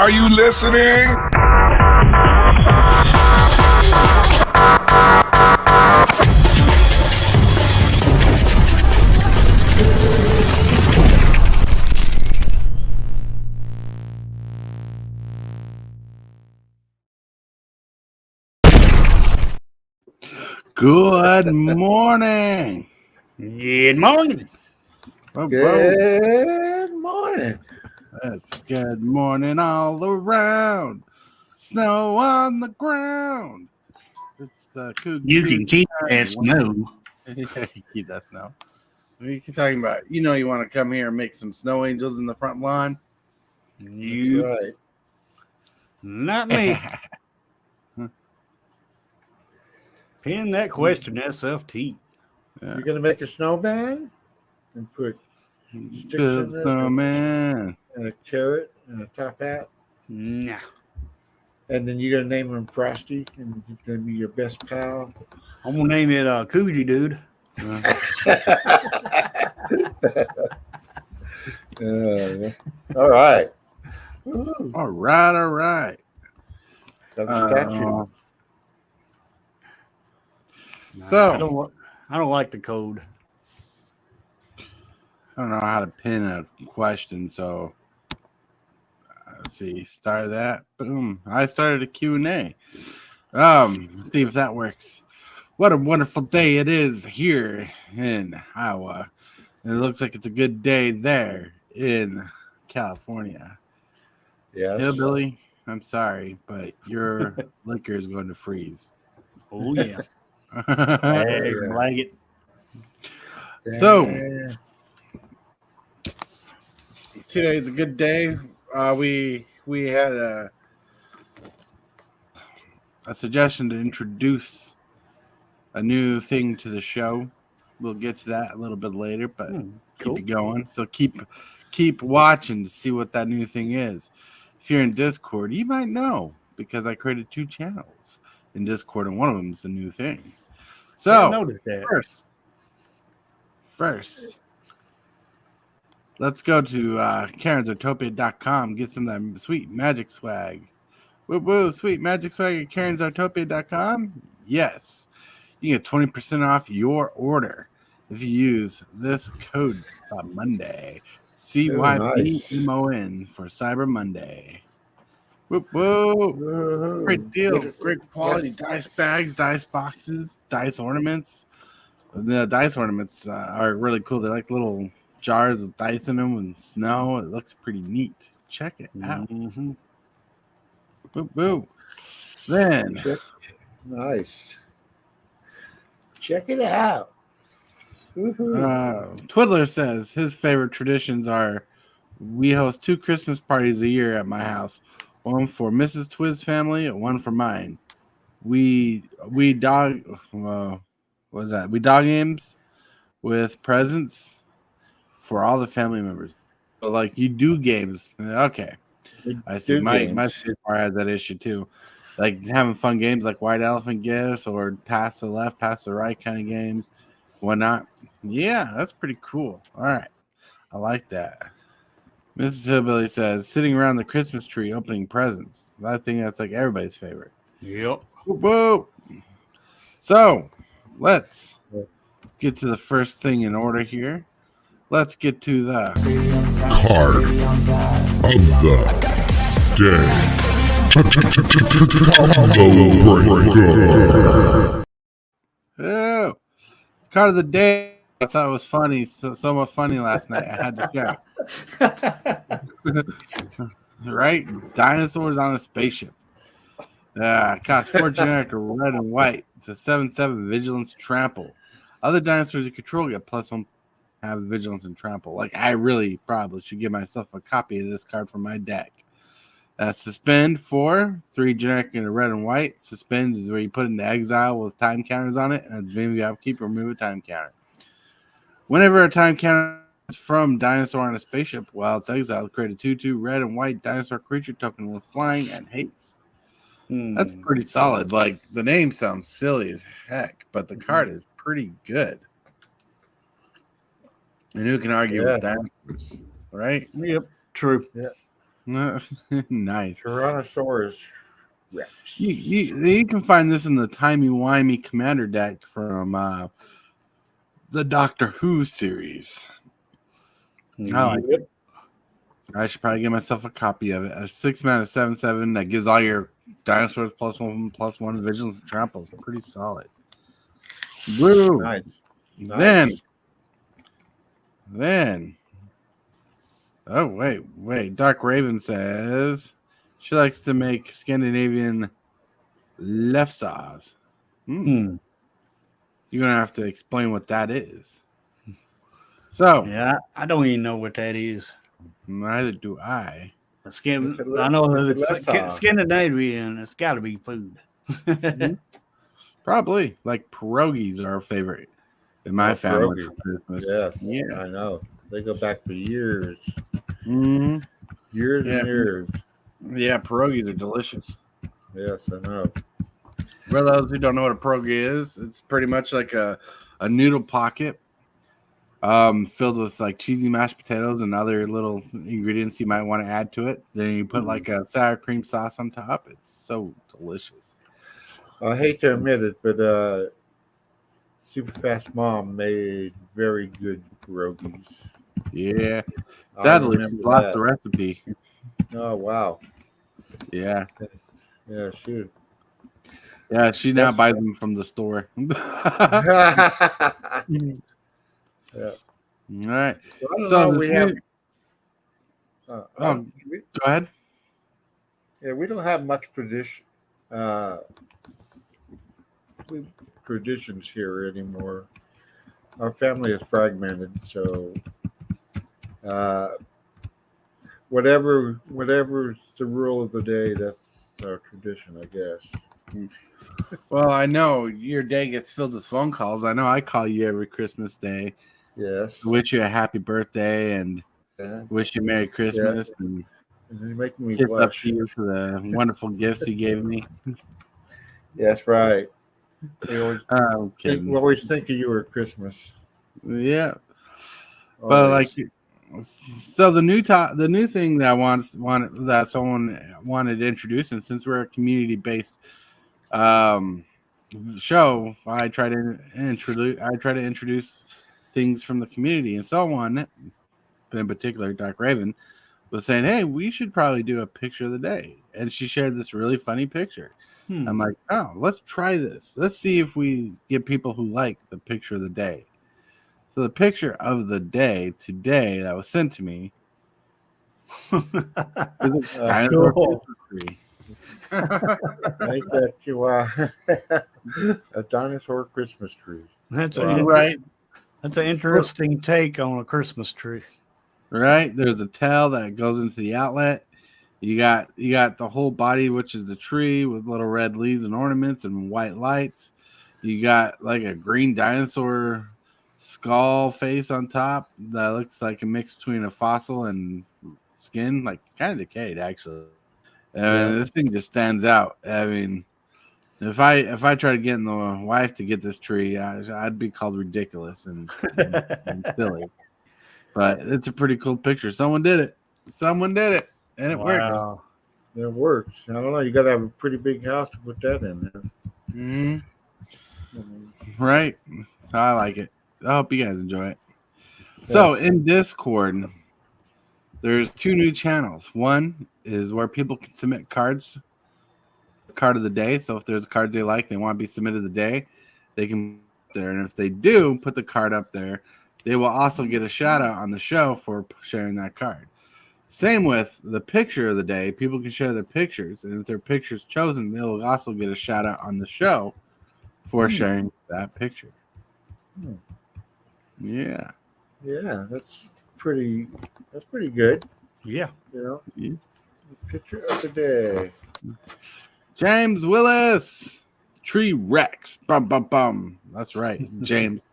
Are you listening? Good morning. Good morning. Good morning. It's good morning all around. Snow on the ground. It's the You can keep that snow. Keep that snow. What are you talking about? You know you want to come here and make some snow angels in the front lawn? You, Right. not me. Pin that question SFT. You're gonna make a snowman and put sticks Good in it snowman. and a carrot and a top hat, Nah. and then you're gonna name him Frosty, and he's gonna be your best pal. I'm gonna name it Coogee Dude. All right. All right. That's a statue. So I don't like the code. I don't know how to pin a question, so let's see. Start that. Boom. I started a Q&A. Let's see if that works. What a wonderful day it is here in Iowa. And it looks like it's a good day there in California. Yes. Hillbilly, I'm sorry, but your liquor is going to freeze. Oh yeah. Hey, yeah. like it. So Yeah. today's a good day. We had a suggestion to introduce a new thing to the show. We'll get to that a little bit later, but Cool. keep it going. So keep watching to see what that new thing is. If you're in Discord, you might know because I created 2 channels in Discord, and one of them is a new thing. So I noticed that. First, let's go to Karen's get some of that sweet magic swag. Woo, sweet magic swag at Karen's Yes. You get 20% off your order if you use this code Monday. CYBMON for Cyber Monday. Woo. Great deal. Great quality dice bags, dice boxes, dice ornaments. The dice ornaments are really cool. They're like little jars with dice in them and snow. It looks pretty neat. Check it out. Mm-hmm. Boo. Then Nice. Check it out. Twiddler says his favorite traditions are we host 2 Christmas parties a year at my house. One for Mrs. Twizz's family and one for mine. We dog what was that? We dog games with presents for all the family members. But like you do games. Okay. I see. My sister has that issue too. Like having fun games like White Elephant Gifts or pass the left, pass the right kind of games, whatnot. Yeah, that's pretty cool. All right. I like that. Mrs. Hillbilly says, sitting around the Christmas tree opening presents. I think that's like everybody's favorite. Yep. Whoa. So let's get to the first thing in order here. Let's get to the Card of the day. Oh, card of the day. I thought it was funny, so much funny last night. I had to show. Right? Dinosaurs on a spaceship. Costs 4 generic red and white. It's a 7/7 vigilance trample. Other dinosaurs you control get +1 have vigilance and trample. Like I really probably should give myself a copy of this card for my deck. Suspend 4, 3 generic in a red and white. Suspend is where you put it into exile with time counters on it, and at the beginning of the upkeep, remove a time counter. Whenever a time counter is from dinosaur on a spaceship while it's exiled, create a 2/2 red and white dinosaur creature token with flying and haste. That's pretty solid. Like the name sounds silly as heck, but the card is pretty good. And who can argue with dinosaurs, right? Yep. True. Yeah. Nice. Tyrannosaurus Rex. You can find this in the timey-wimey commander deck from the Doctor Who series. I like it. I should probably get myself a copy of it. A 6-mana 7/7 that gives all your dinosaurs +1/+1 vigilance and trample. It's pretty solid. Woo! Nice. Then. Oh wait. Darc Raven says she likes to make Scandinavian left saws. You're gonna have to explain what that is. So Yeah, I don't even know what that is. neither do I. I know that it's Scandinavian. It's got to be food. Probably like pierogies are our favorite in my family pierogi. for Christmas. Yes, Yeah. I know. They go back for years. Mm-hmm. Years and years. Yeah, pierogies are delicious. Yes, I know. For those who don't know what a pierogi is, it's pretty much like a noodle pocket filled with like cheesy mashed potatoes and other little ingredients you might want to add to it. Then you put like a sour cream sauce on top. It's so delicious. I hate to admit it, but Super Fast Mom made very good pierogies. Yeah. Sadly, she's lost the recipe. Oh, wow. Yeah. Yeah, shoot. Yeah, she now buys them from the store. Yeah. All right. So we have. Go ahead. Yeah, we don't have much traditions here anymore. Our family is fragmented, so whatever's the rule of the day, that's our tradition, I guess. Well, I know your day gets filled with phone calls. I know I call you every Christmas day. Yes. Wish you a happy birthday and wish you Merry Christmas and you're making me kiss blush. up to you for the wonderful gifts you gave me. Yes, right. We always think of you at Christmas. Yeah, but like, so the new thing that that someone wanted to introduce, and since we're a community-based show, I try to introduce things from the community, and someone, in particular, Darc Raven, was saying, "Hey, we should probably do a picture of the day," and she shared this really funny picture. I'm like, "Oh, let's try this. Let's see if we get people who like the picture of the day." So the picture of the day today that was sent to me is a dinosaur Christmas tree. Make that you a dinosaur Christmas tree. That's right. That's an interesting take on a Christmas tree. Right. There's a tail that goes into the outlet. You got the whole body, which is the tree with little red leaves and ornaments and white lights. You got like a green dinosaur skull face on top that looks like a mix between a fossil and skin, like kind of decayed actually. This thing just stands out. I mean, if I try to get in the wife to get this tree, I'd be called ridiculous and silly. But it's a pretty cool picture. Someone did it, and it works. It works. I don't know. You got to have a pretty big house to put that in there. Mm-hmm. Right. I like it. I hope you guys enjoy it. Yes. So in Discord, there's 2 new channels. One is where people can submit card of the day. So if there's cards they like, they want to be submitted the day, they can put there. And if they do put the card up there, they will also get a shout out on the show for sharing that card. Same with the picture of the day. People can share their pictures. And if their picture's chosen, they'll also get a shout out on the show for sharing that picture. Yeah. Yeah, that's pretty good. Yeah. You know, picture of the day. James Willis, Tree Rex. Bum, bum, bum. That's right, James.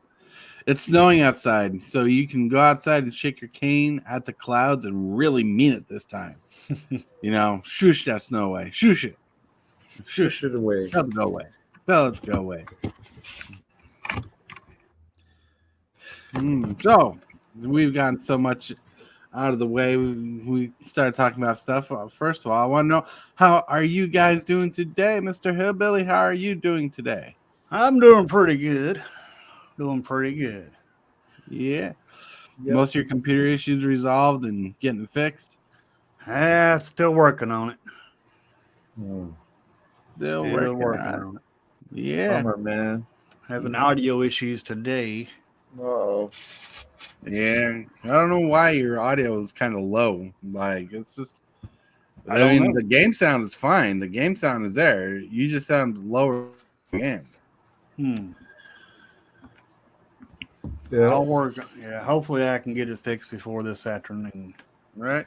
It's snowing outside, so you can go outside and shake your cane at the clouds and really mean it this time. Shoosh that snow away. Shoosh it. Shoosh it away. Tell it to go away. Tell it to go away. So we've gotten so much out of the way, we started talking about stuff. First of all, I want to know, how are you guys doing today, Mr. Hillbilly? How are you doing today? I'm doing pretty good. Doing pretty good. Yeah. Yep. Most of your computer issues resolved and getting fixed? Still working on it. Hmm. Still Working working on it. on it. Yeah. Bummer, man. Having audio issues today. Oh, Yeah. I don't know why your audio is kind of low. Like, it's just, I don't know. the game sound is fine. The game sound is there. You just sound lower again. yeah. I'll work. Yeah, hopefully I can get it fixed before this afternoon. Right.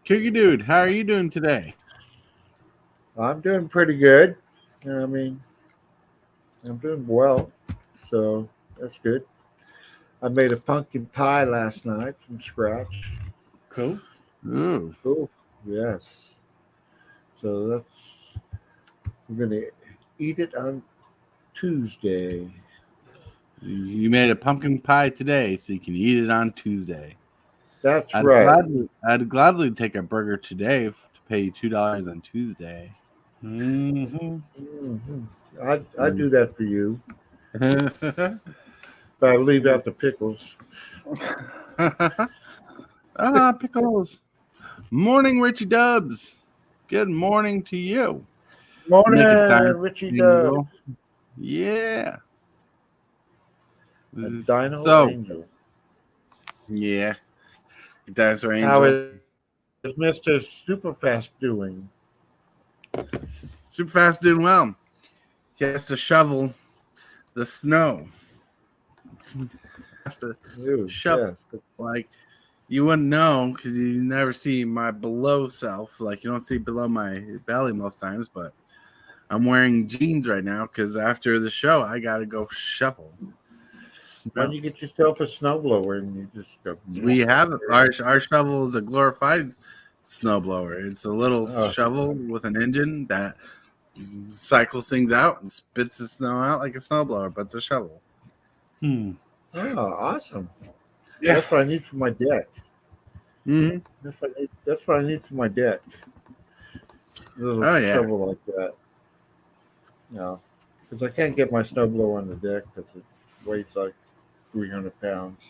Cookie Dude, how are you doing today? I'm doing pretty good. I mean, I'm doing well, so that's good. I made a pumpkin pie last night from scratch. Cool. Ooh. Cool. Yes. So we're gonna eat it on Tuesday. You made a pumpkin pie today, so you can eat it on Tuesday. That's right. I'd gladly take a burger today to pay you $2 on Tuesday. Mm-hmm. Hmm. I'd do that for you, but I leave out the pickles. Pickles. Morning, Richie Dubs. Good morning to you. Morning, Make it time. Richie Dove. Yeah. A Dino So, Angel. yeah. Dinosaur How Angel. is Mr. Superfast doing? Super Fast doing well. He has to shovel the snow. Has to Ooh, shovel. yes. Like, you wouldn't know because you never see my below self. Like, you don't see below my belly most times, but I'm wearing jeans right now because after the show, I got to go shovel Why snow. don't you get yourself a snowblower and you just go? We have our shovel is a glorified snowblower. It's a little Oh, shovel with an engine that cycles things out and spits the snow out like a snowblower, but it's a shovel. awesome. Yeah. That's what I need for my deck. Mm-hmm. That's what I need for my deck. A little Oh yeah. shovel like that. No, because I can't get my snowblower on the deck because it weighs like 300 pounds.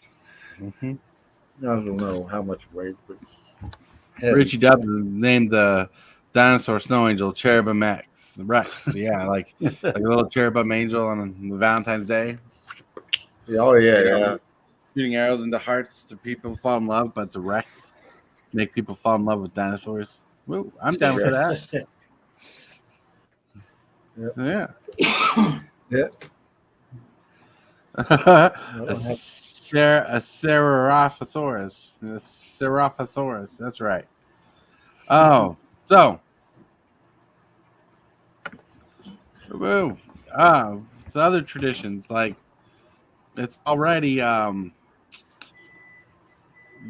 Mm-hmm. I don't know how much it weighs, but it's heavy. Richie Dubs named the dinosaur snow angel Cherubim Rex. Yeah, like a little cherubim angel on the Valentine's Day. Oh yeah. Shooting arrows into hearts to people fall in love, but to Rex make people fall in love with dinosaurs. Woo, I'm down for that. Yeah. Yeah. a Ceratophosaurus. A Ceratophosaurus. That's right. Oh, so. Woo. So other traditions, like it's already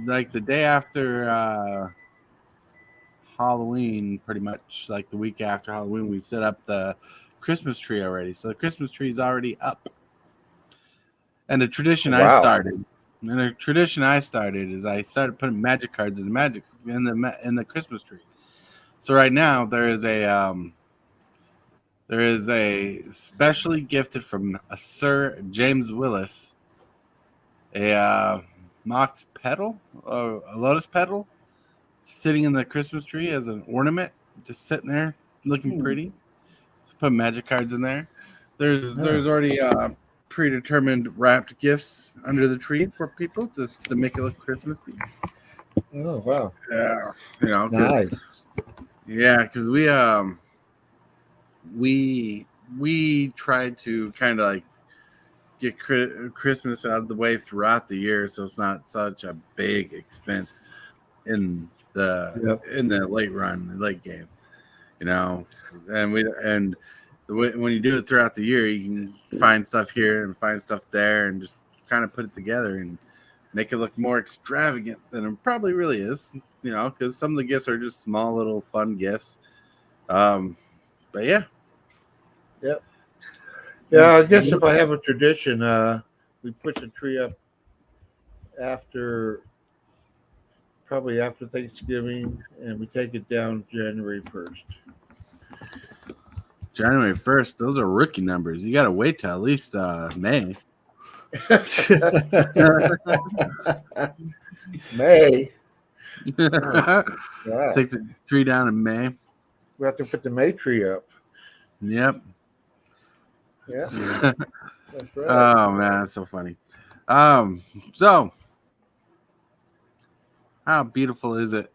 like the day after Halloween, pretty much like the week after Halloween, we set up the Christmas tree already. So the Christmas tree is already up. And the tradition I started is I started putting magic cards in the Christmas tree. So right now there is a specially gifted from a Sir James Willis, a mox petal or a lotus petal sitting in the Christmas tree as an ornament, just sitting there looking pretty. So put magic cards in there. There's already predetermined wrapped gifts under the tree for people just to make it look Christmassy. Oh wow. Yeah, Nice. Because we tried to kind of like get Christmas out of the way throughout the year, so it's not such a big expense in the late game, and when you do it throughout the year, you can find stuff here and find stuff there, and just kind of put it together and make it look more extravagant than it probably really is, because some of the gifts are just small little fun gifts. But yeah. Yep. Yeah, I guess if I have a tradition, we put the tree up after probably after Thanksgiving, and we take it down January 1st. January 1st, those are rookie numbers. You got to wait till at least May. May. Take the tree down in May. We have to put the May tree up. Yep. Yeah, that's right. Oh man, that's so funny. So how beautiful is it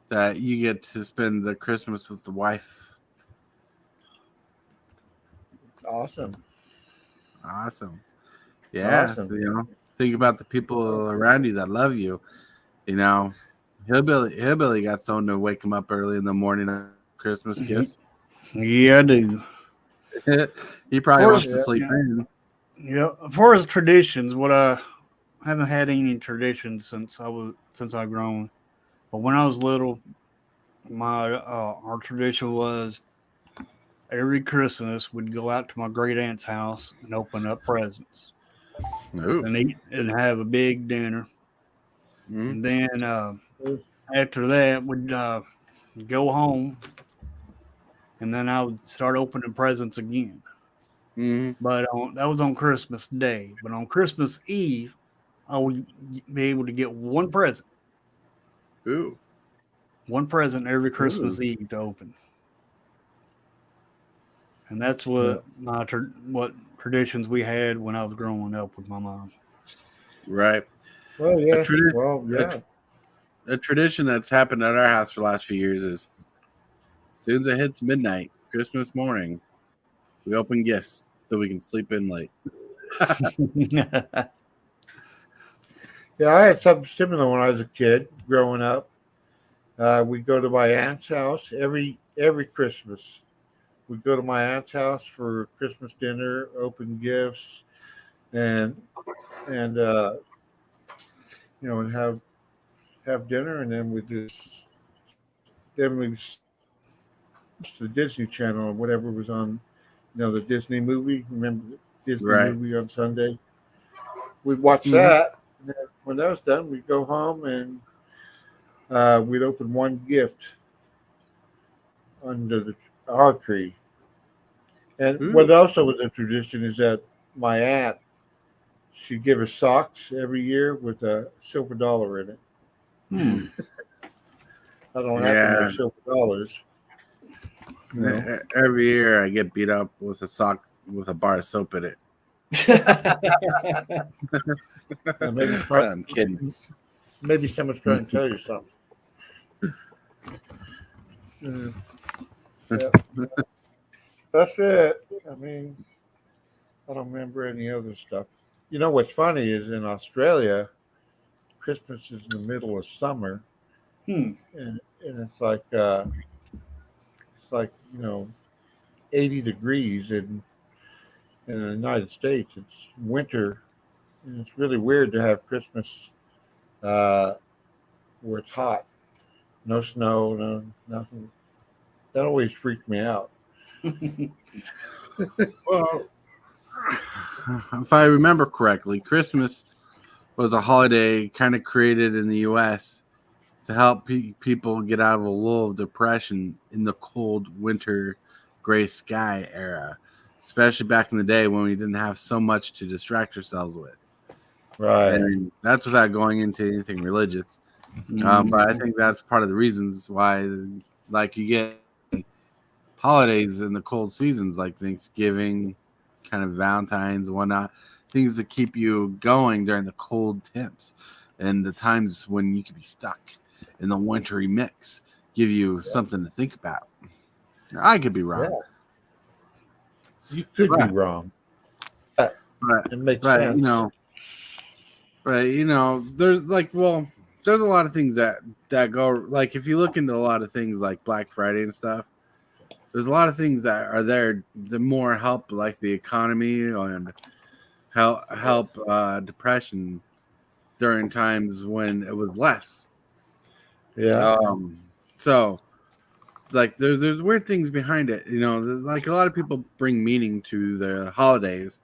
that you get to spend the Christmas with the wife? Awesome. Yeah, Awesome. think about the people around you that love you. Hillbilly got someone to wake him up early in the morning on Christmas gifts. Yeah, I do. He probably wants to sleep in. Yeah. As far as traditions, I haven't had any traditions since I've grown. But when I was little, our tradition was every Christmas we'd go out to my great aunt's house and open up presents Ooh. and eat and have a big dinner. Mm. And then after that, we'd go home, and then I would start opening presents again. Mm. But that was on Christmas Day. But on Christmas Eve, I would be able to get one present. Ooh. One present every Christmas Eve to open. And that's what what traditions we had when I was growing up with my mom. Right. Well, yeah. A tradition that's happened at our house for the last few years is as soon as it hits midnight, Christmas morning, we open gifts so we can sleep in late. Yeah, I had something similar when I was a kid growing up. We'd go to my aunt's house every Christmas. We'd go to my aunt's house for Christmas dinner, open gifts, and and have dinner, and then we watch the Disney Channel or whatever was on, the Disney movie. Remember the Disney Right. movie on Sunday? We'd watch that. And then when that was done, we'd go home and we'd open one gift under our tree. And what also was a tradition is that my aunt, she'd give us socks every year with a silver dollar in it. I don't have to know silver dollars. Every year I get beat up with a sock with a bar of soap in it. I'm kidding. Maybe someone's trying to tell you something. Yeah. That's it. I mean, I don't remember any other stuff. You know what's funny is in Australia, Christmas is in the middle of summer, and it's like 80 degrees in the United States. It's winter, and it's really weird to have Christmas where it's hot, no snow, no nothing. That always freaked me out. Well, if I remember correctly, Christmas was a holiday kind of created in the U.S. to help people get out of a lull of depression in the cold winter gray sky era, especially back in the day when we didn't have so much to distract ourselves with. Right. And that's without going into anything religious. But I think that's part of the reasons why, like, you get holidays in the cold seasons like Thanksgiving, kind of Valentine's, whatnot, things that keep you going during the cold temps and the times when you could be stuck in the wintry mix, give you something to think about. I could be wrong. Yeah. You could be wrong. But it makes sense. There's there's a lot of things that go, like, if you look into a lot of things like Black Friday and stuff, there's a lot of things that are there that more help, like the economy and help depression during times when it was less. Yeah. So, like, there's weird things behind it. Like, a lot of people bring meaning to the holidays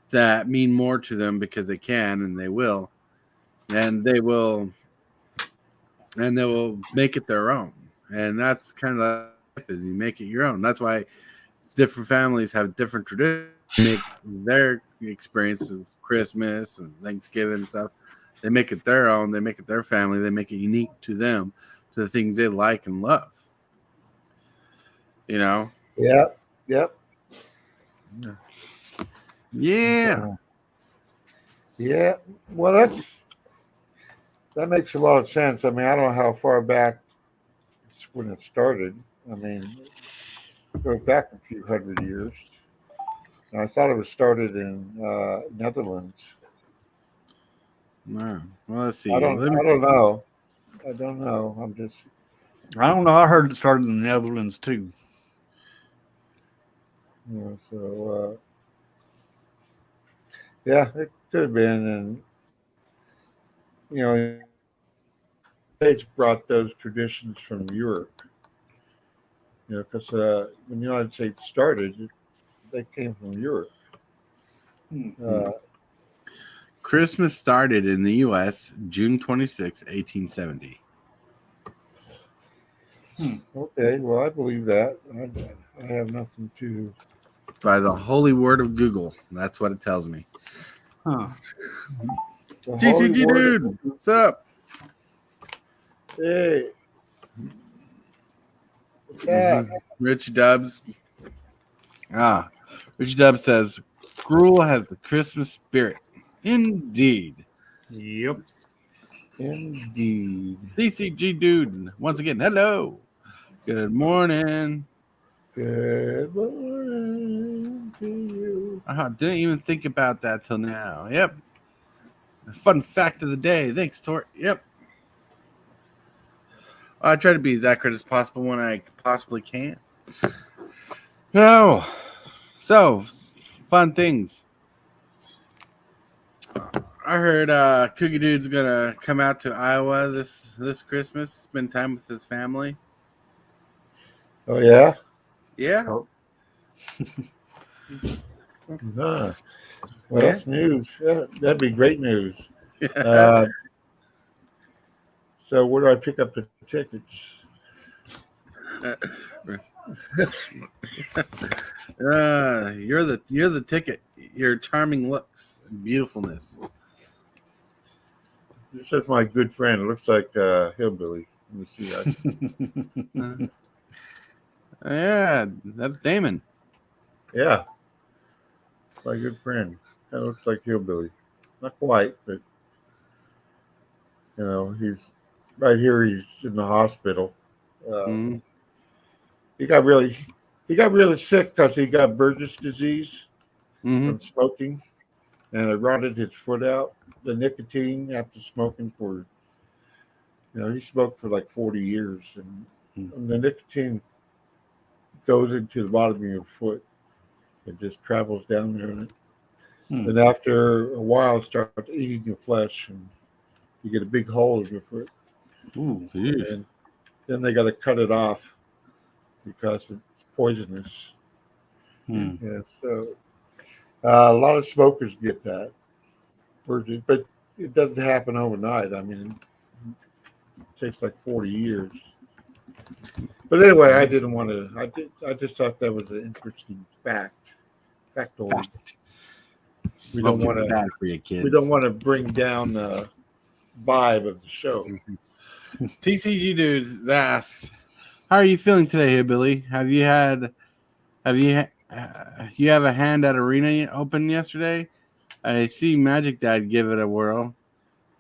that mean more to them because they can and they will. And they will and they will make it their own. And that's kind of life is you make it your own. That's why different families have different traditions. Make their experiences, Christmas and Thanksgiving and stuff. They make it their own. They make it their family. They make it unique to them, to the things they like and love. You know? Yep. Yep. Yeah. Yeah. Well, that makes a lot of sense. I mean, I don't know how far back it's when it started. I mean, it goes back a few hundred years. And I thought it was started in Netherlands. Wow. Well, let's see. I don't know. I don't know. I'm just I don't know. I heard it started in the Netherlands too. so yeah, it could have been, and States brought those traditions from Europe. Because when the United States started, they came from Europe. Uh, Christmas started in the U.S. June 26, 1870. Okay, well, I believe that. I have nothing to. By the holy word of Google. That's what it tells me. Huh. The holy TCG word dude, of- what's up? Hey, what's that? Rich Dubs. Rich Dubs says, Gruel has the Christmas spirit. Indeed. Yep. Indeed. TCG dude, once again, hello. Good morning. Good morning to you. Didn't even think about that till now. Yep. Fun fact of the day. Thanks, Tor. Yep. I try to be as accurate as possible when I possibly can. No. So, fun things. I heard Cookie Dude's gonna come out to Iowa this Christmas, spend time with his family. Oh yeah. Yeah. Oh. Well, Yeah. that's news. Yeah, that'd be great news. So where do I pick up the tickets? You're the ticket. Your charming looks and beautifulness. This is my good friend. It looks like hillbilly. Let me see. Yeah, that's Damon. Yeah, my good friend. Kind of looks like hillbilly. Not quite, but he's right here. He's in the hospital. Mm-hmm. He got really sick because he got Burgess disease Mm-hmm. from smoking, and it rotted his foot out. The nicotine after smoking for, he smoked for like 40 years, and the nicotine goes into the bottom of your foot. It just travels down there, and after a while, it starts eating your flesh, and you get a big hole in your foot. Ooh. And then they got to cut it off because it's poisonous. Yeah, so a lot of smokers get that, but it doesn't happen overnight. I mean, it takes like 40 years. But anyway, I didn't want to. I just thought that was an interesting factoid. We don't want bad for you kids. We don't want to bring down the vibe of the show. TCG dudes asks, "How are you feeling today, Billy? You have a hand at Arena Open yesterday? I see Magic Dad give it a whirl.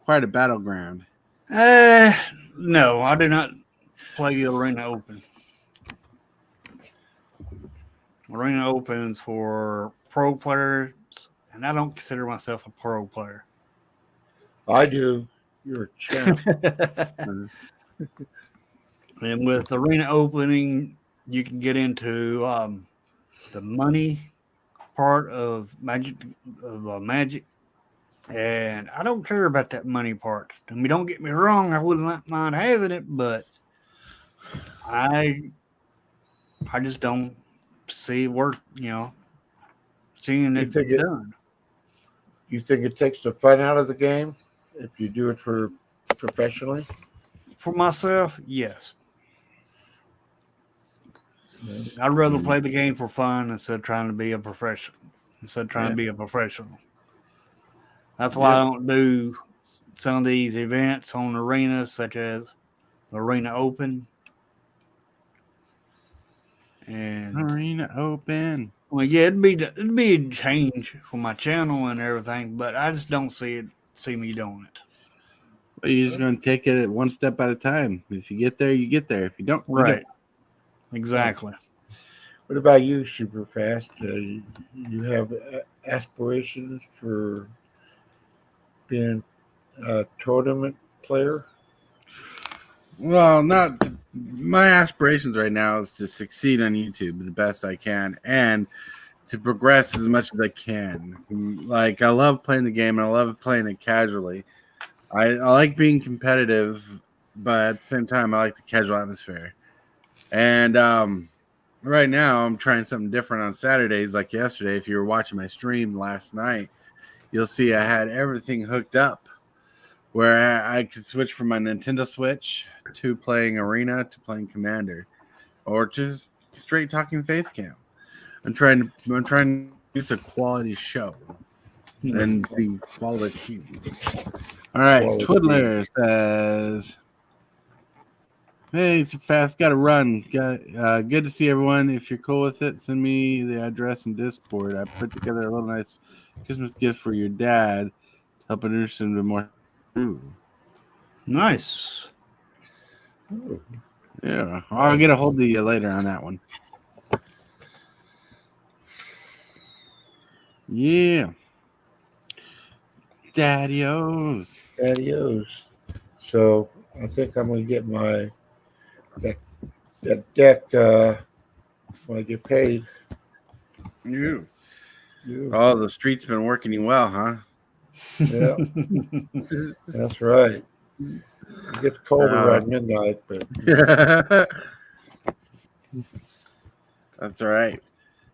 Quite a battleground." No, I do not play the Arena Open. Arena Open is for pro players, and I don't consider myself a pro player. I do. You're a champ. And with Arena Opening, you can get into the money part of Magic, and I don't care about that money part. I mean, don't get me wrong, I wouldn't mind having it, but I just don't see work, seeing it done. You think it takes the fun out of the game if you do it for professionally? For myself, yes. I'd rather play the game for fun instead of trying to be a professional. That's why I don't do some of these events on arenas, such as the Arena Open. And Arena Open. well, yeah, it'd be a change for my channel and everything, but I just don't see me doing it. Well, you're just going to take it one step at a time. If you get there, you get there. If you don't, you Right. don't. Exactly. What about you, Super Fast? You have aspirations for being a tournament player? Well, not my aspirations right now is to succeed on YouTube the best I can and to progress as much as I can. Like, I love playing the game and I love playing it casually. I like being competitive, but at the same time, I like the casual atmosphere. And right now, I'm trying something different on Saturdays. Like yesterday, if you were watching my stream last night, you'll see I had everything hooked up where I could switch from my Nintendo Switch to playing Arena to playing Commander, or just straight talking face cam. I'm trying to use a quality show and be quality. All right, Quality. Twiddler says, "Hey, Super Fast, got to run. Good to see everyone. If you're cool with it, send me the address in Discord. I put together a little nice Christmas gift for your dad to help introduce him to more." Ooh. Nice. Ooh. Yeah, I'll get a hold of you later on that one. Yeah. Daddy-O's. Adios. So I think I'm going to get that deck when I get paid. You. Yeah, Oh, the street's been working you well, huh? yeah, that's right. It gets cold around midnight, but That's all right.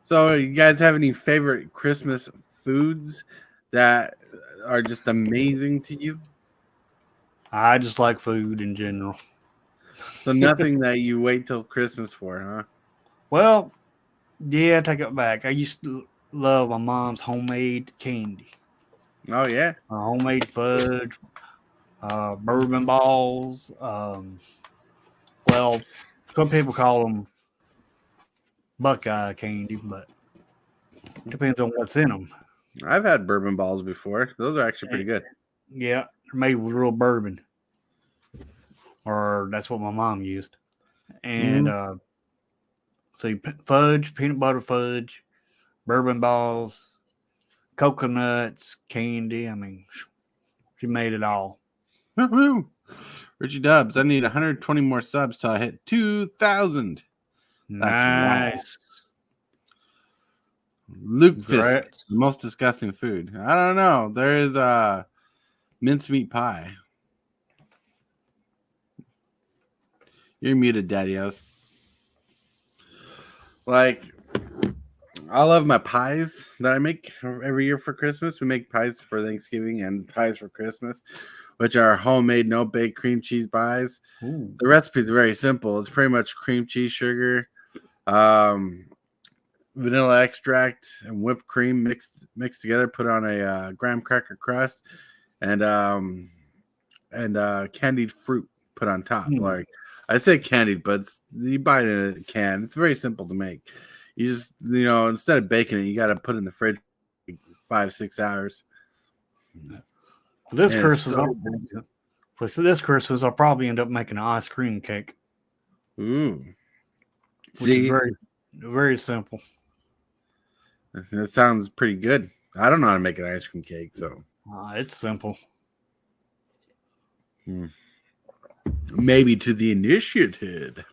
So, you guys have any favorite Christmas foods that are just amazing to you? I just like food in general. So, nothing that you wait till Christmas for, huh? Well, yeah, take it back. I used to love my mom's homemade candy, Oh, yeah. homemade fudge, bourbon balls. Well, some people call them Buckeye candy, but it depends on what's in them. I've had bourbon balls before. Those are actually pretty good. Yeah, they're made with real bourbon, or that's what my mom used. And so fudge, peanut butter fudge, bourbon balls, coconuts, candy. I mean, she made it all. Woo-hoo. Richie Dubs, I need 120 more subs till I hit 2,000. That's right. Nice. Luke Fisk, Congrats. the most disgusting food. I don't know. There is mincemeat pie. You're muted, Daddy-O's. Like, I love my pies that I make every year for Christmas. We make pies for Thanksgiving and pies for Christmas, which are homemade, no-bake cream cheese pies. Ooh. The recipe is very simple. It's pretty much cream cheese, sugar, vanilla extract, and whipped cream mixed together. Put on a graham cracker crust, and candied fruit put on top. Like, I say candied, but you buy it in a can. It's very simple to make. You just, instead of baking it, you got to put it in the fridge 5-6 hours. This And Christmas, I'll probably end up making an ice cream cake, Ooh. which is very, very simple. That sounds pretty good. I don't know how to make an ice cream cake, so It's simple. maybe to the initiated.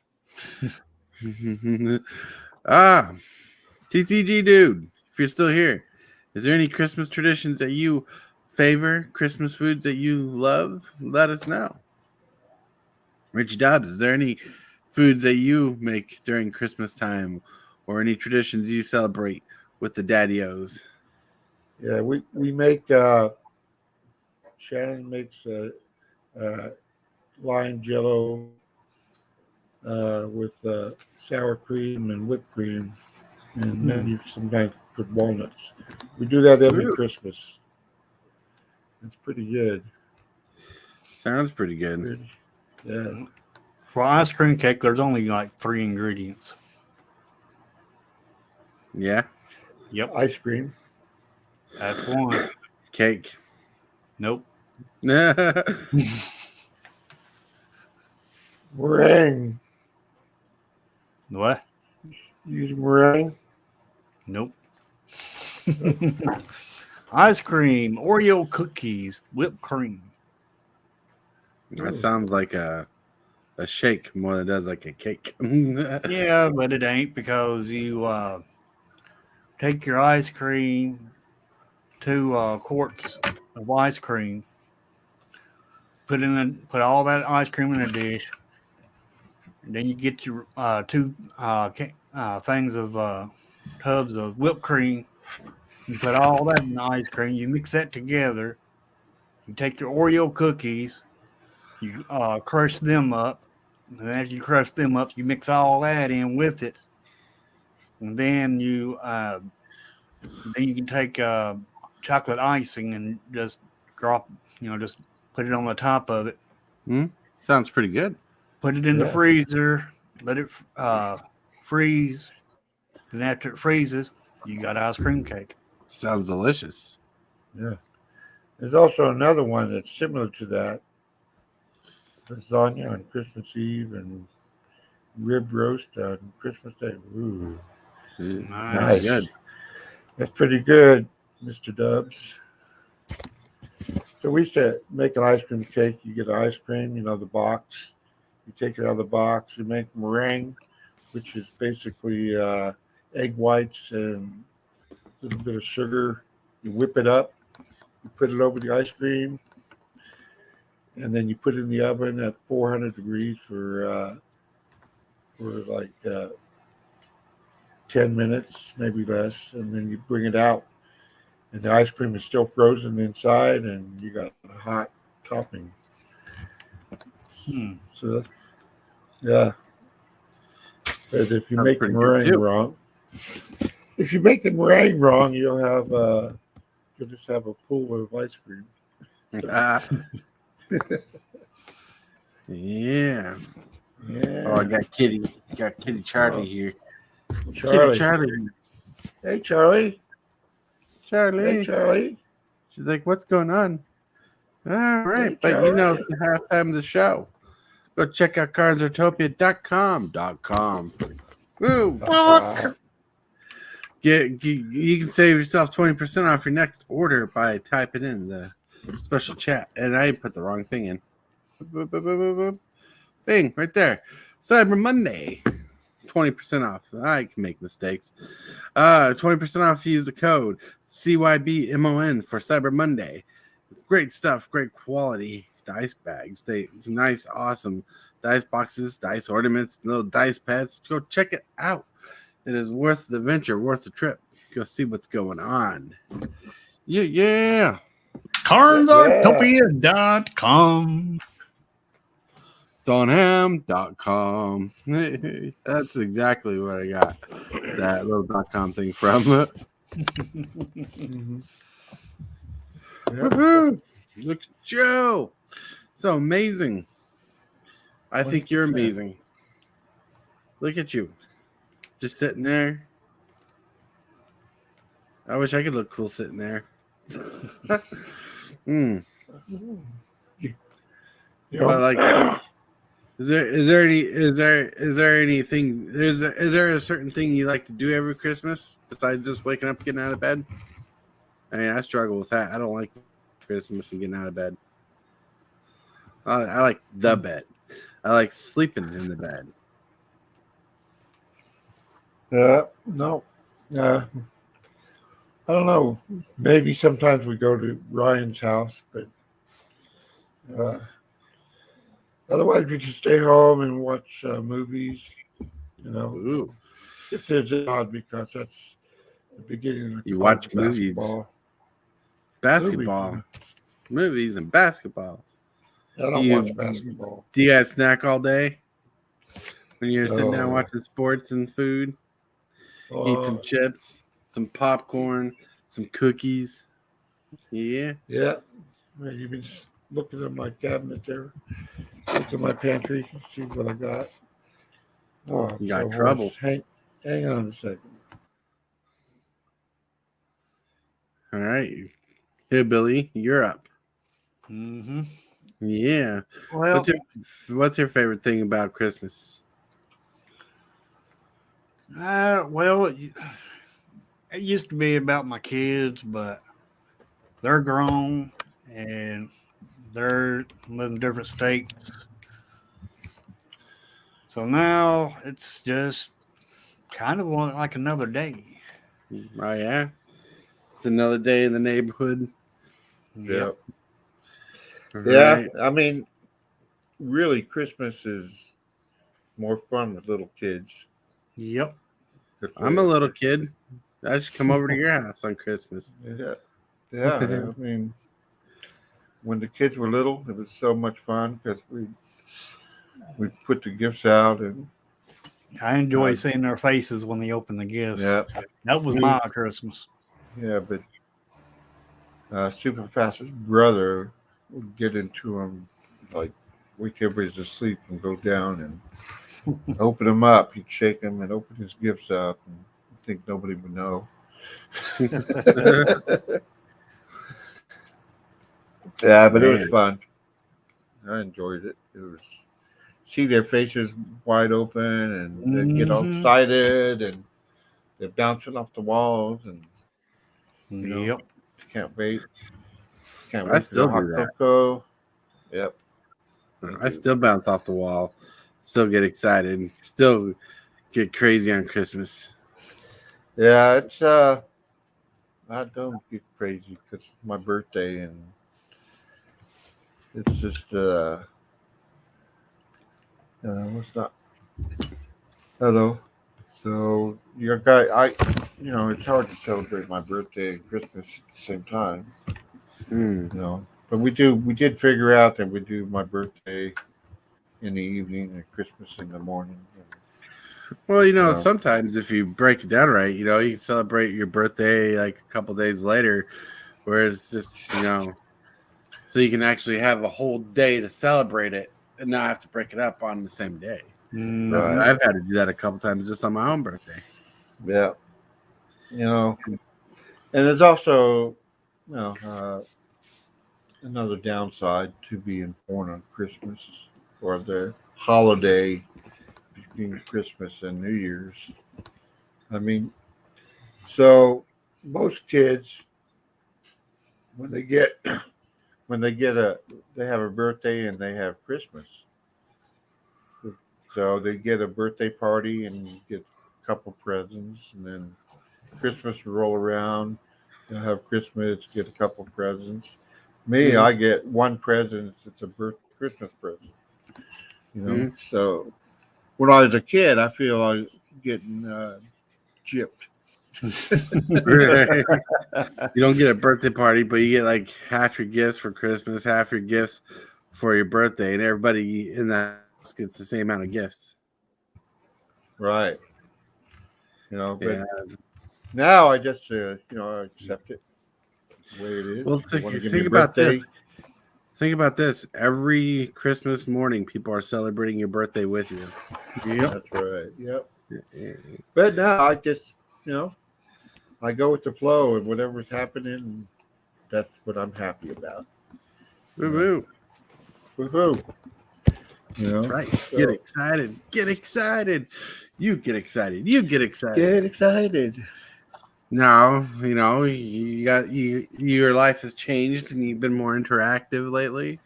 TCG dude, if you're still here, is there any Christmas traditions that you favor? Christmas foods that you love? Let us know. Rich Dobbs, is there any foods that you make during Christmas time, or any traditions you celebrate with the Daddy-O's? yeah, we make. Shannon makes lime jello with sour cream and whipped cream, and then you sometimes put walnuts. We do that every Ooh. Christmas. It's pretty good. Sounds pretty good. Pretty, yeah. For ice cream cake, there's only like 3 ingredients. Yeah. Yep, Ice cream. that's one. Cake. Nope. Meringue. What? Use meringue. Nope. Ice cream, Oreo cookies, whipped cream. That sounds like a shake more than it does like a cake. Yeah, but it ain't because you take your ice cream, 2 quarts of ice cream, put all that ice cream in a dish, and then you get your 2 things of tubs of whipped cream. You put all that in the ice cream. You mix that together. You take your Oreo cookies. You crush them up. And after you crush them up, you mix all that in with it. And then you can take chocolate icing and just just put it on the top of it. Sounds pretty good. Put it in the freezer. Let it freeze. And after it freezes, you got ice cream cake. Sounds delicious. Yeah. There's also another one that's similar to that. Lasagna on Christmas Eve and rib roast on Christmas Day. Ooh, Nice. Good. that's pretty good, Mr. Dubs. So we used to make an ice cream cake. You get ice cream, the box. You take it out of the box. You make meringue, which is basically egg whites and a little bit of sugar. You whip it up. You put it over the ice cream, and then you put it in the oven at 400 degrees for like 10 minutes, maybe less, and then you bring it out, and the ice cream is still frozen inside, and you got a hot topping. So that's, yeah. But if you That's make the pretty good, meringue too. wrong, you'll just have a pool of ice cream. Yeah. Yeah. Oh, I got Kitty Charlie here. Charlie. Kitty Charlie. Hey, Charlie. Charlie. Hey, Charlie. She's like, what's going on? All right. Hey, But Charlie. it's the halftime of the show. Go check out Aartopia.com. Woo! You can save yourself 20% off your next order by typing in the special chat. And I put the wrong thing in. Boop, boop, boop, boop, boop. Bing, right there. Cyber Monday. 20% off. I can make mistakes. 20% off. Use the code CYBMON for Cyber Monday. Great stuff. Great quality dice bags. They nice, awesome dice boxes, dice ornaments, little dice pads. Go check it out. It is worth the venture, worth the trip. Go see what's going on. Yeah. Aartopia.com. Donham.com. That's exactly where I got that little .com thing from. Mm-hmm. Woohoo! Look at Joe. So amazing. I think you're 100%. amazing. Look at you. Just sitting there. I wish I could look cool sitting there. But like, is there a certain thing you like to do every Christmas besides just waking up, getting out of bed? I mean, I struggle with that. I don't like Christmas and getting out of bed. I like the bed. I like sleeping in the bed. No. I don't know. Maybe sometimes we go to Ryan's house, but otherwise we just stay home and watch movies. Ooh. If there's odd, because that's the beginning of You watch movies. basketball. Basketball. Movies and basketball. I don't watch basketball. Do you guys snack all day when you're sitting down Oh. watching sports and food? Eat some chips, some popcorn, some cookies. Yeah. Yeah. You've been looking at my cabinet there. Look at my pantry. See what I got. Oh, I'm You got so trouble. hoarse. Hang on a second. All right. Hey, Billy, you're up. Mm-hmm. Yeah. Well, What's your favorite thing about Christmas? it used to be about my kids, but they're grown and they're living in different states. So now it's just kind of like another day. Oh yeah. It's another day in the neighborhood. Yeah. All Yeah. right. I mean, really, Christmas is more fun with little kids. Yep. I'm a little kid. I should come over to your house on Christmas. Yeah. Yeah. I mean, when the kids were little, it was so much fun because we put the gifts out and I enjoy seeing their faces when they open the gifts. yeah, That was my Christmas. yeah. But Super Fast's brother would get into them like wake everybody's asleep and go down and open them up. He'd shake them and open his gifts up, and I think nobody would know. Yeah, but it was Man. fun. I enjoyed it. It was see their faces wide open and they get all Mhm. excited and they're bouncing off the walls and you know Yep. can't wait. Can't I wait for still the hot do that. cocoa. Yep. I still bounce off the wall. Still get excited. Still get crazy on Christmas. Yeah, it's I don't get crazy because it's my birthday and it's just it's not hello. So your guy it's hard to celebrate my birthday and Christmas at the same time. But we did figure out that we do my birthday in the evening and Christmas in the morning. Well, So sometimes if you break it down right, you can celebrate your birthday like a couple days later, where it's just, so you can actually have a whole day to celebrate it and not have to break it up on the same day. Right. I've had to do that a couple times just on my own birthday. Yeah, and there's also another downside to being born on Christmas or the holiday between Christmas and New Year's. I mean, so most kids when they get when they have a birthday and they have Christmas. So they get a birthday party and get a couple presents, and then Christmas will roll around. They'll have Christmas, get a couple presents. Me, I get one present. It's a Christmas present. So when I was a kid, I feel like getting gypped. You don't get a birthday party, but you get like half your gifts for Christmas, half your gifts for your birthday, and everybody in that house gets the same amount of gifts. Right. But Yeah. now I just I accept it the way it is. Well, If you want to give me think a about birthday, this. Think about this. Every Christmas morning, people are celebrating your birthday with you. Yep. That's right. Yep. But now I just I go with the flow and whatever's happening, that's what I'm happy about. Woo woo. Woohoo! That's right. Get excited. Get excited. You get excited. You get excited. Get excited. Now, your life has changed and you've been more interactive lately.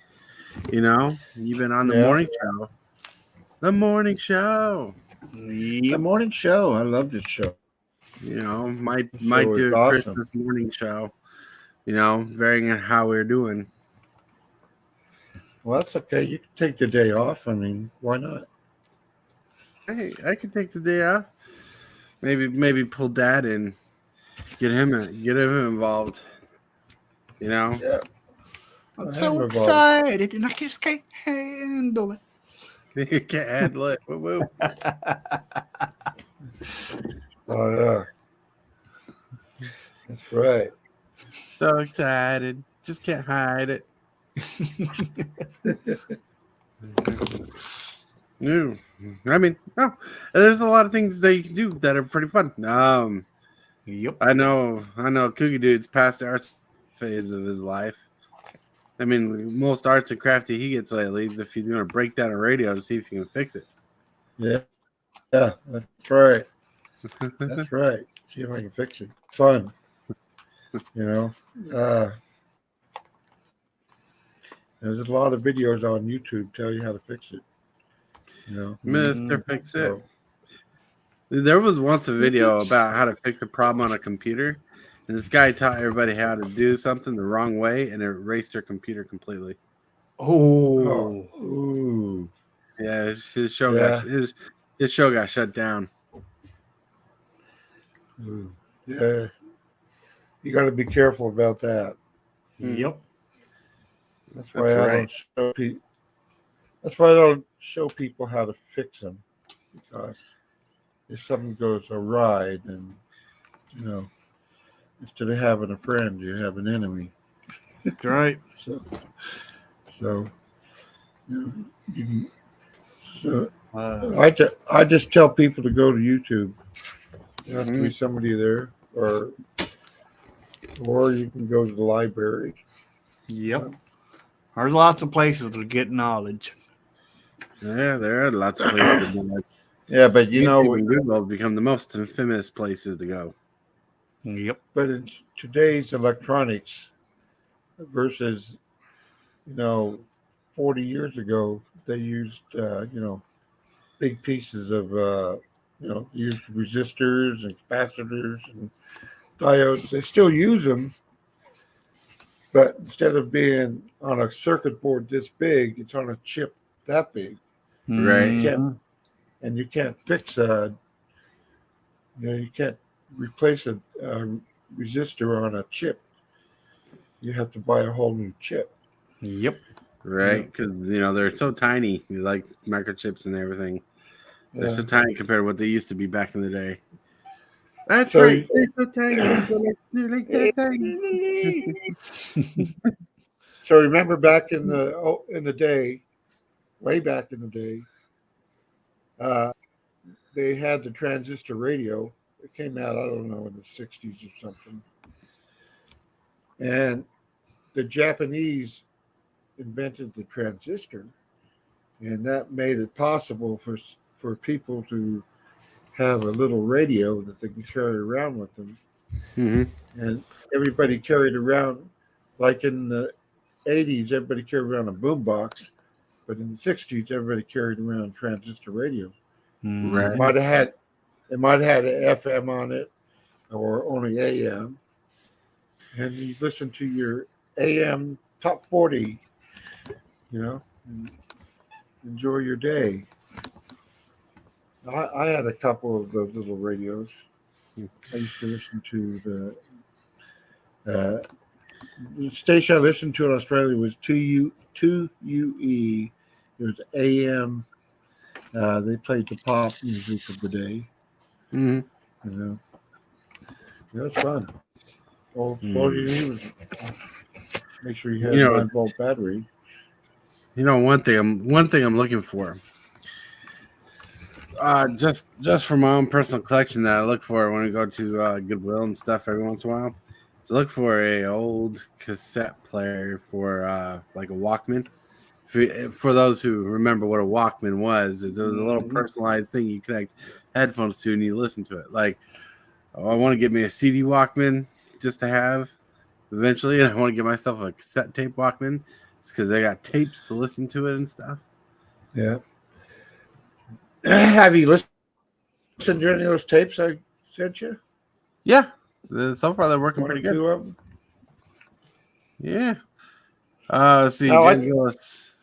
You've been on the morning show. The morning show. The morning show. I love this show. Might So do it's a awesome. Christmas morning show. Varying on how we're doing. Well, that's okay. You can take the day off. I mean, why not? Hey, I could take the day off. Maybe pull Dad in, get him involved. Yeah. I'm I so have a excited, and I just can't handle it. You can't handle it. Woo woo. Oh yeah, that's right. So excited. Just can't hide it. No. I mean, no. There's a lot of things they can do that are pretty fun. Yep. I know Cougar Dude's past the arts phase of his life. I mean, most arts and crafty he gets lately is if he's going to break down a radio to see if he can fix it. Yeah, yeah, that's right. That's right. See if I can fix it. Fun, you know. Uh, there's a lot of videos on YouTube tell you how to fix it. You know, Mr. Fix It. so There was once a video about how to fix a problem on a computer, and this guy taught everybody how to do something the wrong way, and it erased their computer completely. Oh. ooh, Yeah, his show yeah, his show got shut down. ooh, yeah. You got to be careful about that. Yep. That's why That's I right. don't show people. That's why I don't show people how to fix them, because if something goes awry, then you know, instead of having a friend, you have an enemy. That's right. So, so you know, you can, so I just tell people to go to YouTube. There has to be somebody there, or you can go to the library. Yep. There's lots of places to get knowledge. Yeah, there are lots of places to go. Yeah, but YouTube and Google have become the most infamous places to go. Yep. but in today's electronics versus 40 years ago, they used big pieces of used resistors and capacitors and diodes. They still use them, but instead of being on a circuit board this big, it's on a chip that big. Right. Mhm. You can't fix you can't replace a resistor on a chip. You have to buy a whole new chip. Yep. Right, because they're so tiny, like microchips and everything. They're so Yeah. tiny compared to what they used to be back in the day. That's So right. They're so tiny. They're like that tiny. so remember back in the day, way back in the day, uh, they had the transistor radio. It came out, I don't know, in the 60s or something. And the Japanese invented the transistor, and that made it possible for people to have a little radio that they can carry around with them. Mm-hmm. And everybody carried around, like in the 80s, everybody carried around a boombox, but in the 60s, everybody carried around a transistor radio. Right. Mhm. It might have had an FM on it or only AM, and you listen to your AM top 40, and enjoy your day. I had a couple of those little radios. I used to listen to the station I listened to in Australia was 2UE. It was AM. They played the pop music of the day. Mm-hmm. You know, it was fun. All you Mm. need was make sure you had You a know, 9-volt battery. one thing I'm looking for. Just for my own personal collection that I look for when I go to Goodwill and stuff every once in a while. So look for a old cassette player for like a Walkman. For those who remember what a Walkman was, it was a little personalized thing you connect headphones to and you listen to it. Like, I want to get me a CD Walkman just to have eventually, and I want to get myself a cassette tape Walkman because they got tapes to listen to it and stuff. Yeah. Have you listened to any of those tapes I sent you? Yeah, so far they're working One or pretty good. two of them? Yeah. Let's see. I like Jen Gillis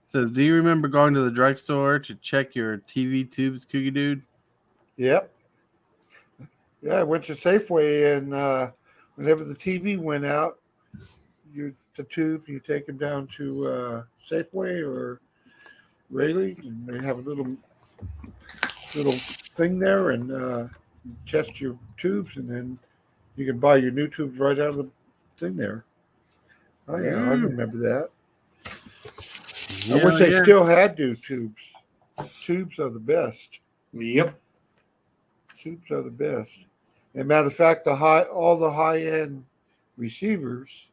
says, "Do you remember going to the drugstore to check your TV tubes, Cookie Dude?" Yep. Yeah, I went to Safeway, and whenever the TV went out, the tube. You take them down to Safeway or Rayleigh, and they have a little thing there, and test your tubes, and then you can buy your new tubes right out of the thing there. Oh yeah, I remember that. I wish they still had new tubes. Tubes are the best. Yep. Tubes are the best. And matter of fact, all the high end receivers.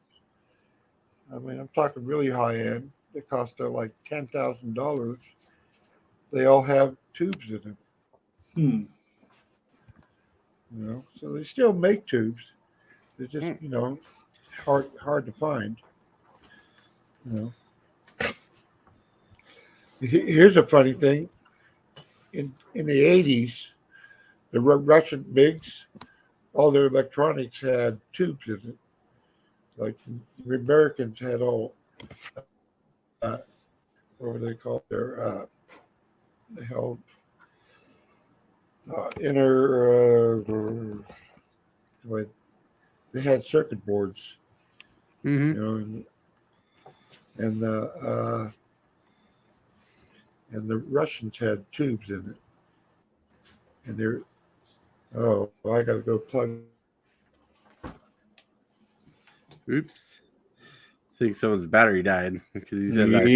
I mean, I'm talking really high end. They cost like $10,000. They all have tubes in them. You know, so they still make tubes. They're just hard to find. You know. Here's a funny thing. In the 80s, the Russian MiGs, all their electronics had tubes in it. Like the Americans had all, what were they called? They held they had circuit boards, Mm-hmm. you know, and the Russians had tubes in it, and they're I got to go plug. Oops. I think someone's battery died because he said I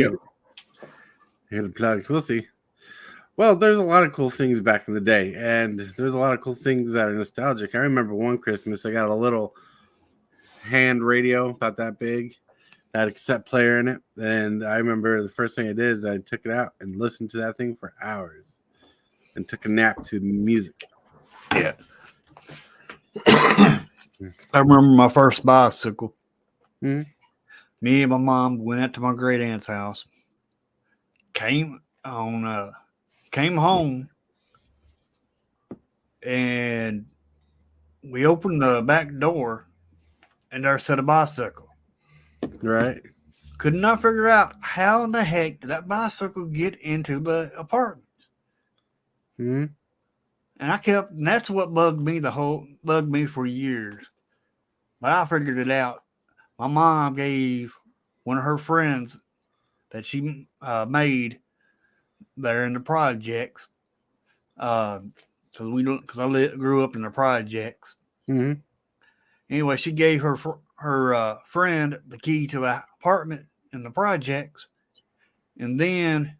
hit a plug. We'll see. Well, there's a lot of cool things back in the day, and there's a lot of cool things that are nostalgic. I remember one Christmas I got a little hand radio about that big that had a cassette player in it, and I remember the first thing I did is I took it out and listened to that thing for hours and took a nap to music. Yeah. I remember my first bicycle. Mm-hmm. Me and my mom went out to my great aunt's house. Came home, and we opened the back door, and there sat a bicycle. Right. Could not figure out how in the heck did that bicycle get into the apartment. Mm-hmm. And that's what bugged me for years. But I figured it out. My mom gave one of her friends that she made there in the projects, because I grew up in the projects. Mm-hmm. Anyway, she gave her friend the key to the apartment in the projects, and then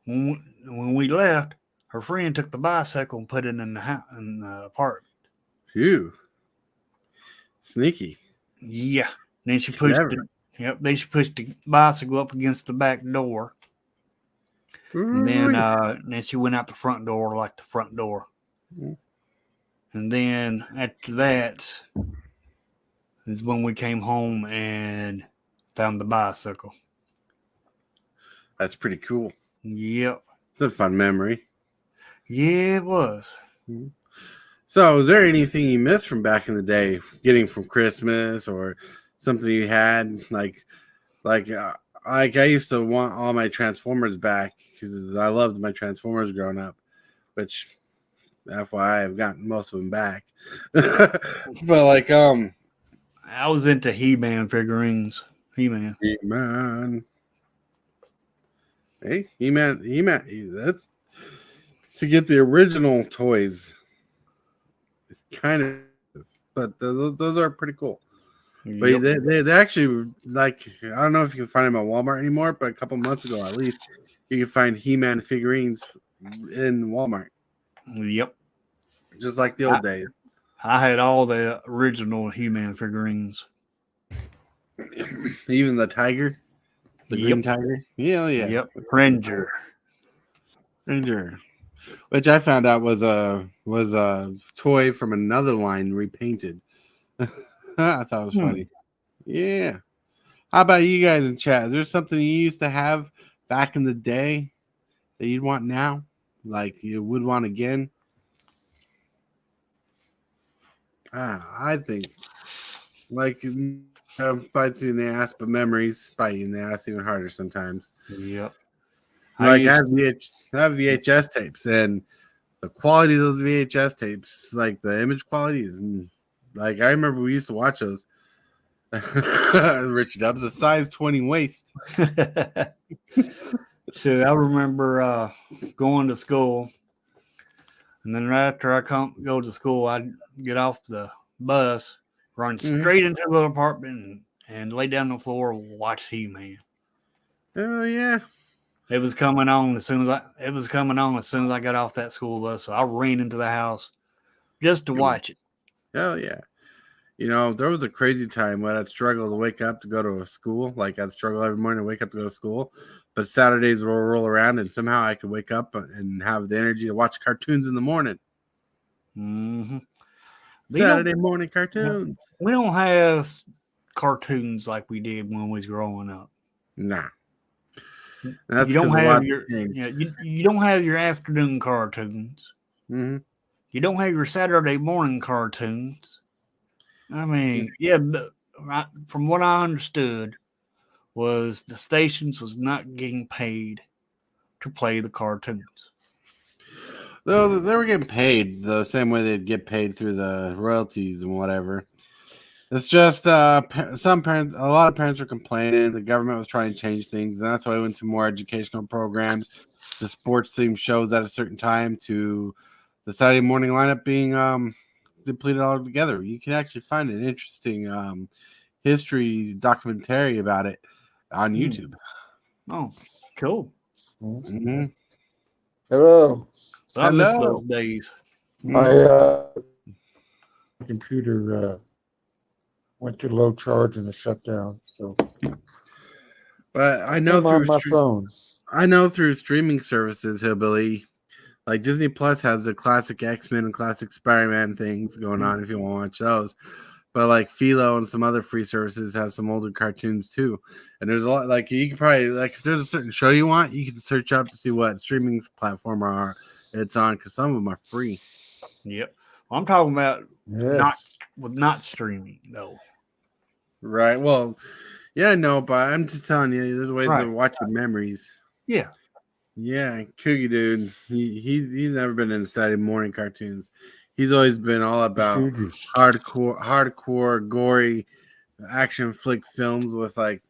when we left, her friend took the bicycle and put it in the apartment. Phew. Sneaky. Yeah. Then she pushed Then she pushed the bicycle up against the back door. And then she went out the front door, like the front door. Mm-hmm. And then after that is when we came home and found the bicycle. That's pretty cool. Yep. It's a fun memory. Yeah, it was. Mm-hmm. So, is there anything you missed from back in the day, getting from Christmas, or something you had like I used to want all my Transformers back because I loved my Transformers growing up, which FYI I've gotten most of them back. But like I was into He-Man figurines. He-Man. Hey, He-Man. That's to get the original toys. It's kind of, but those are pretty cool. But Yep. they actually, like, I don't know if you can find them at Walmart anymore, but a couple months ago at least, you can find He-Man figurines in Walmart. Yep. Just like the old days. I had all the original He-Man figurines. Even the tiger? The green tiger? Yeah. Yep. Ranger. Which I found out was a toy from another line repainted. I thought it was funny. Yeah. How about you guys in chat? Is there something you used to have back in the day that you'd want now? Like you would want again? I think like bites you in the ass, but memories bite you in the ass even harder sometimes. Yep. Like I have VHS tapes, and the quality of those VHS tapes, like the image quality, is Like I remember we used to watch those. Rich Dubs, a size 20 waist. So I remember going to school, and then right after I go to school, I'd get off the bus, run straight into the apartment, and lay down on the floor and watch He-Man. Oh yeah. It was coming on as soon as I got off that school bus. So I ran into the house just to watch it. Oh yeah. You know, there was a crazy time when I'd struggle to wake up to go to a school. Like I'd struggle every morning to wake up to go to school. But Saturdays will roll around and somehow I could wake up and have the energy to watch cartoons in the morning. Mm-hmm. Saturday morning cartoons. We don't have cartoons like we did when we was growing up. Nah. That's you don't have your changed. you don't have your afternoon cartoons. Mm-hmm. You don't have your Saturday morning cartoons. I mean, from what I understood, was the stations was not getting paid to play the cartoons. Though they were getting paid the same way they'd get paid through the royalties and whatever. It's just a lot of parents were complaining. The government was trying to change things, and that's why we went to more educational programs, to sports themed shows at a certain time, to the Saturday morning lineup being depleted altogether. You can actually find an interesting history documentary about it on YouTube. Oh, cool. Mm-hmm. Hello. I miss those days. My computer went to low charge and it shut down. So, but I know I'm on my phone. I know through streaming services, Hillbilly, like Disney Plus has the classic X-Men and classic Spider-Man things going on if you want to watch those. But like Philo and some other free services have some older cartoons too. And there's a lot, like you can probably, like if there's a certain show you want, you can search up to see what streaming platform it's on, because some of them are free. Yep. Well, I'm talking about not streaming though. Right. Well, yeah, no, but I'm just telling you, there's ways to watch your memories. Yeah. Yeah, Coogie dude, he's never been in Saturday morning cartoons. He's always been all about hardcore, gory action flick films with like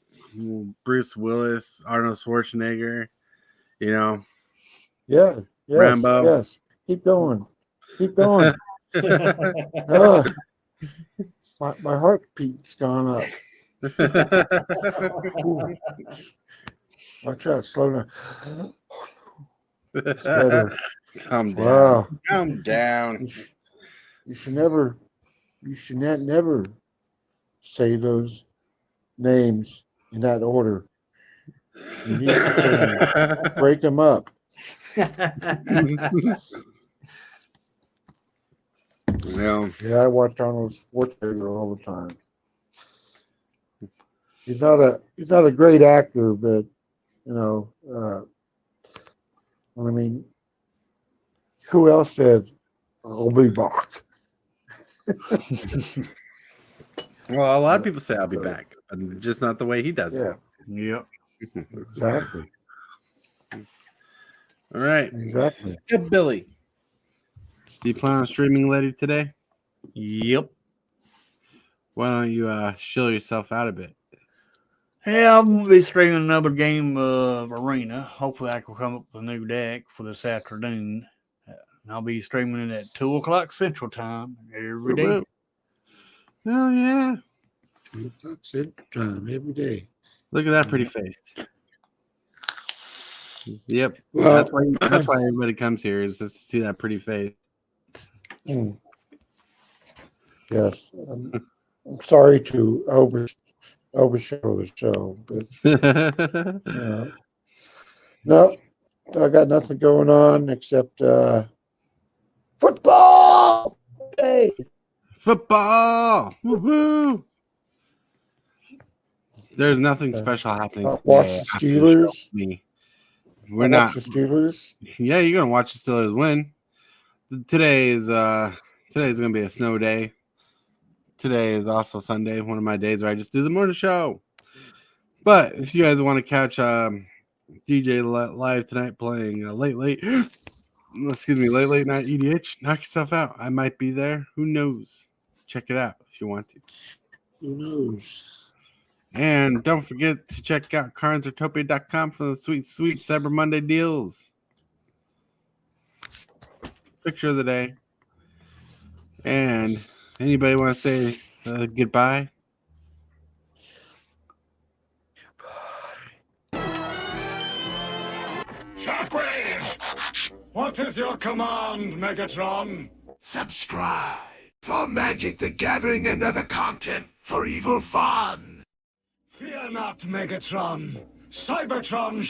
Bruce Willis, Arnold Schwarzenegger, you know. Yeah. Yes, Rambo. Yes. Keep going. My heartbeat's gone up. Watch out, slow down. Calm down. Wow. Calm down. You should never say those names in that order. You need to break them up. Well, yeah, I watch Arnold Schwarzenegger all the time. He's not a great actor, but you know, I mean, who else said I'll be back? Well, a lot of people say I'll be back, but just not the way he does it. Yep. Exactly. All right. Exactly. Yeah, Billy. Do you plan on streaming later today? Yep. Why don't you chill yourself out a bit? Yeah, I'm gonna be streaming another game of Arena. Hopefully, I can come up with a new deck for this afternoon. And I'll be streaming it at 2:00 Central Time every day. Oh yeah, 2:00 Central Time every day. Look at that pretty face. Yep, well, that's why everybody comes here, is just to see that pretty face. Yes, I'm sorry to overshadow the show, but no, I got nothing going on except football. Hey, football! Woohoo! There's nothing special happening. Watch the Steelers. We're not the Steelers. Yeah, you're gonna watch the Steelers win. Today is gonna be a snow day. Today is also Sunday, one of my days where I just do the morning show. But if you guys want to catch DJ live tonight playing late night EDH, knock yourself out. I might be there. Who knows? check it out if you want to. Who knows? And don't forget to check out Aartopia.com for the sweet Cyber Monday deals. Picture of the day. And anybody want to say goodbye? Shockwave! What is your command, Megatron? Subscribe for Magic the Gathering and other content for evil fun. Fear not, Megatron. Cybertron